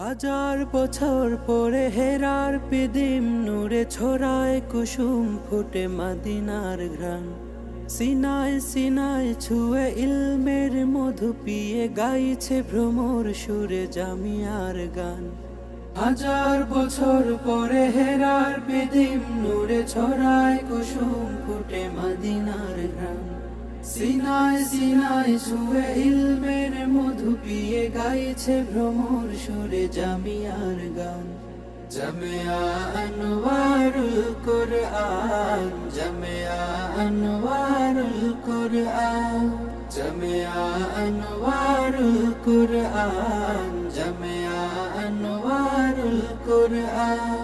হাজার বছর পরে হেরার পিদিম নূরে ছড়ায় কুসুম ফুটে মদিনার ঘ্রাণ। সিনায় সিনায় ছুঁয়ে ইলমের মধু পিয়ে গাইছে ভ্রমর সুরে জামিয়ার গান। হাজার বছর পরে হেরার পিদিম নূরে ছড়ায় কুসুম ফুটে মদিনার ঘ্রাণ। সিনায় সিনায় ছুঁয়ে ইলমের মধু পিয়ে গাইছে ভ্রমর সুরে জামিয়ার গান। জামিয়া আনওয়ারুল কুরআন, জামিয়া আনওয়ারুল কুরআন, জামিয়া আনওয়ারুল কুরআন, জামিয়া আনওয়ারুল কুরআন।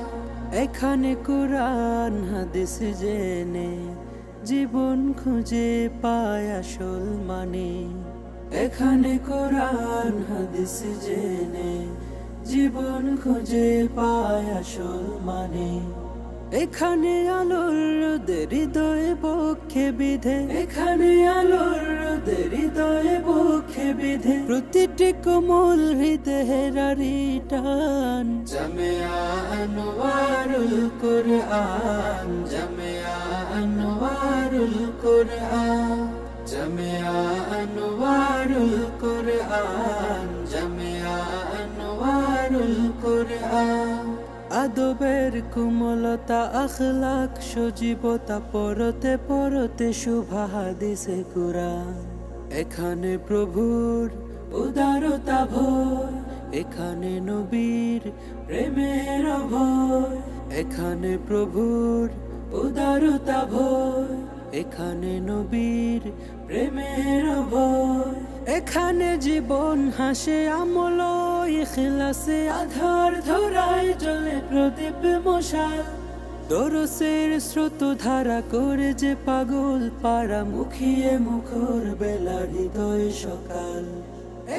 এখানে কুরআন হাদিস জেনে জীবন খুঁজে পায় আসল মানে। এখানে কোরআন হাদিস জেনে জীবন খুঁজে পায় আসল মানে। এখানে আলোর রোদে হৃদয়ে বক্ষে বিধে, এখানে আলোর রোদে হৃদয়ে বক্ষে বিধে প্রতিটি কোমল হৃদয়েরারি টান। জামিয়া আনওয়ারুল কুরআন, জামিয়া আনওয়ারুল কুরআন, জামিয়া আনওয়ারুল কুরআন, জামিয়া আনওয়ারুল কুরআন। আদবের কোমলতা আখলাক সজীবতা পরতে পরতে শুভা হাদিসে কুরআন। এখানে প্রভুর উদারতা ভয়, এখানে নবীর প্রেমের ভয়। এখানে প্রভুর উদারতা ভয়, এখানে নবীর প্রেমের ভয়। এখানে জীবন হাসে আমল ইখলাসে, আধার ধরায় জ্বলে প্রদীপ মশাল। দরসের স্রোত ধারা করে যে পাগল পাড়া মুখিয়ে মুখর বেলা হৃদয় সকাল।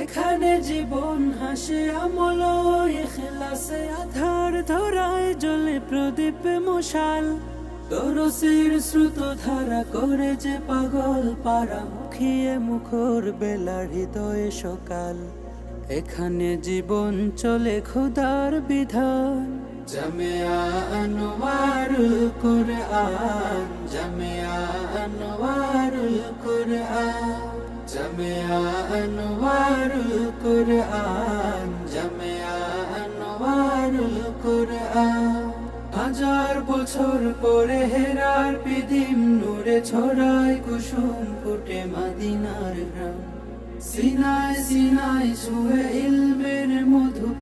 এখানে জীবন হাসে আমল ইখলাসে, আধার ধরায় জ্বলে প্রদীপ মশাল। দরসের স্রোত ধারা করে যে পাগল পাড়া মুখিয়ে মুখর বেলা হৃদয় সকাল। এখানে জীবন চলে খোদার বিধান। জামিয়া আনওয়ারুল কুরআন, জামিয়া আনওয়ারুল কুরআন, জামিয়া আনওয়ারুল কুরআন, জামিয়া আনওয়ারুল কুরআন। হাজার বছর পরে হেরার পিদিম নূরে ছড়ায় কুসুম ফুটে মদিনার ঘ্রাণ। সিনায় সিনায় ছুঁয়ে ইলমের মধু